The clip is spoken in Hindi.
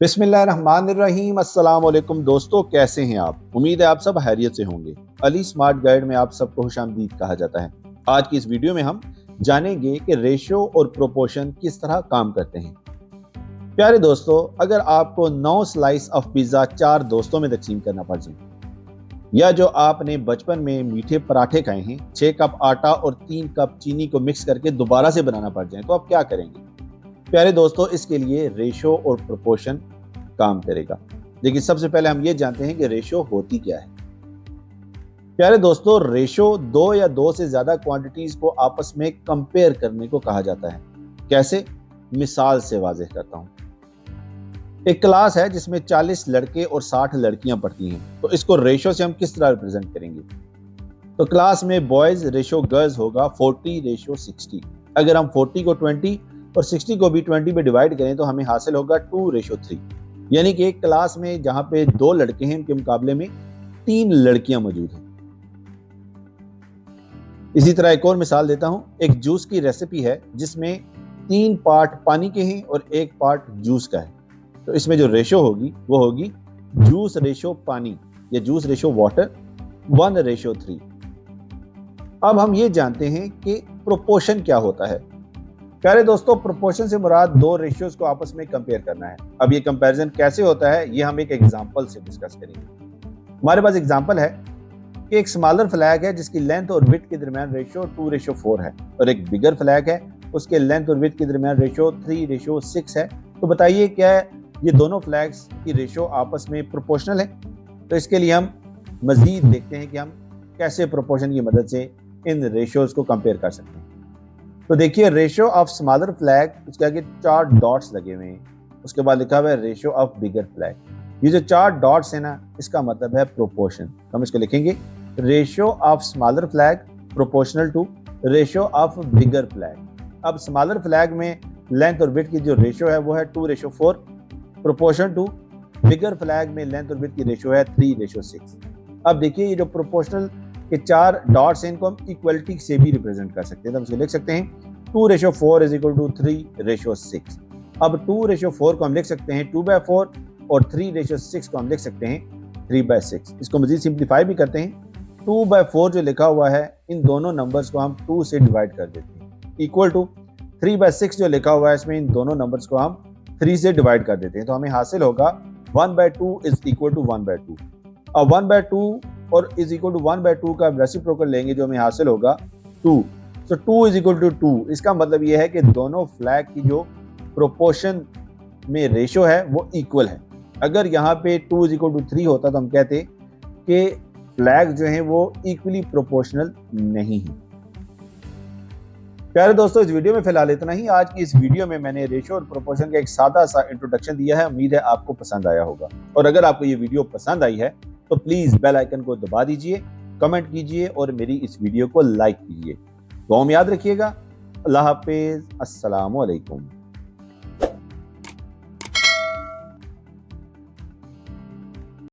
बिस्मिल्लाहिर्रहमानिर्रहीम। अस्सलाम वालेकुम दोस्तों, कैसे हैं आप? उम्मीद है आप सब खैरियत से होंगे। अली स्मार्ट गाइड में आप सबको खुशामदीद कहा जाता है। आज की इस वीडियो में हम जानेंगे कि रेशो और प्रोपोर्शन किस तरह काम करते हैं। प्यारे दोस्तों, अगर आपको 9 स्लाइस ऑफ पिज्जा 4 दोस्तों में तकसीम करना पड़ जाए, या जो आपने बचपन में मीठे पराठे खाए हैं 6 कप आटा और 3 कप चीनी को मिक्स करके दोबारा से बनाना पड़ जाए, तो आप क्या करेंगे? प्यारे दोस्तों, इसके लिए रेशो और प्रोपोर्शन काम करेगा। लेकिन सबसे पहले हम ये जानते हैं कि रेशो होती क्या है। प्यारे दोस्तों, रेशो दो या दो से ज्यादा क्वांटिटीज को आपस में कंपेयर करने को कहा जाता है। कैसे? मिसाल से वाज़ेह करता हूं। एक क्लास है जिसमें 40 लड़के और 60 लड़कियां पढ़ती हैं, तो इसको रेशो से हम किस तरह रिप्रेजेंट करेंगे? तो क्लास में बॉयज रेशो गर्ल्स होगा 40:60। अगर हम 40 को 20 और 60 को भी 20 में डिवाइड करें तो हमें हासिल होगा 2:3। यानी कि एक क्लास में जहां पे 2 लड़के हैं, उनके मुकाबले में 3 लड़कियां मौजूद हैं। इसी तरह एक और मिसाल देता हूं। एक जूस की रेसिपी है जिसमें 3 पार्ट पानी के हैं और 1 पार्ट जूस का है, तो इसमें जो रेशो होगी वो होगी जूस रेशो पानी या जूस रेशो वाटर 1:3। अब हम ये जानते हैं कि प्रोपोर्शन क्या होता है। प्यारे दोस्तों, प्रोपोर्शन से मुराद दो रेशियोज को आपस में कंपेयर करना है। अब ये कंपैरिजन कैसे होता है, ये हम एक एग्जांपल से डिस्कस करेंगे। हमारे पास एग्जांपल है कि एक स्मॉलर फ्लैग है जिसकी लेंथ और विड्थ के दरमियान रेशियो 2:4 है, और एक बिगर फ्लैग है उसके लेंथ और विड्थ के दरमियान रेशियो 3:6 है। तो बताइए, क्या ये दोनों फ्लैग्स की रेशियो आपस में प्रोपोर्शनल है? तो इसके लिए हम मजीद देखते हैं कि हम कैसे प्रोपोर्शन की मदद से इन रेशियोज को कंपेयर कर सकते हैं। तो देखिए, रेशियो ऑफ स्मॉलर फ्लैग, उसके आगे 4 डॉट्स लगे हुए हैं, उसके बाद लिखा हुआ है रेशियो ऑफ बिगर फ्लैग। ये जो 4 डॉट्स है ना, इसका मतलब है प्रोपोर्शन। हम इसको लिखेंगे ratio of smaller flag proportional to ratio of bigger flag. अब स्मॉलर फ्लैग में लेंथ और विड्थ की जो रेशियो है वो है 2:4, प्रोपोर्शन टू बिगर फ्लैग में लेंथ और विड्थ की रेशियो है 3:6। अब देखिए, ये जो प्रोपोर्शनल के 4 डॉट्स हैं, इनको हम इक्वलिटी से भी रिप्रेजेंट कर सकते हैं। तो हम इसको लिख सकते हैं 2:4 = 3:6। अब 2:4 को हम लिख सकते हैं 2/4 और 3:6 को हम लिख सकते हैं 3/6। इसको मजीद सिंप्लीफाई भी करते हैं। 2/4 जो लिखा हुआ है, इन दोनों नंबर्स को हम 2 से डिवाइड कर देते हैं, इक्वल टू 3/6 जो लिखा हुआ है, इसमें इन दोनों नंबर्स को हम 3 से डिवाइड कर देते हैं। तो हमें हासिल होगा 1/2 = 1/2। अब 1/2 और इज इक्वल टू 1/2 का रेसिप्रोकल लेंगे, जो हमें हासिल होगा 2। सो 2 = 2। इसका मतलब यह है कि दोनों फ्लैग की जो प्रोपोर्शन में रेशियो है वो इक्वल है। अगर यहाँ पे 2 = 3 होता तो हम कहते कि फ्लैग जो है वो इक्वली प्रोपोर्शनल नहीं है। प्यारे दोस्तों, इस वीडियो में फिलहाल इतना ही। आज की इस वीडियो में मैंने रेशियो और प्रोपोर्शन का एक सादा सा इंट्रोडक्शन दिया है। उम्मीद है आपको पसंद आया होगा, और अगर आपको ये वीडियो पसंद आई है तो प्लीज बेल आइकन को दबा दीजिए, कमेंट कीजिए और मेरी इस वीडियो को लाइक कीजिए। दुआ में याद रखिएगा। अल्लाह हाफिज। अस्सलाम वालेकुम।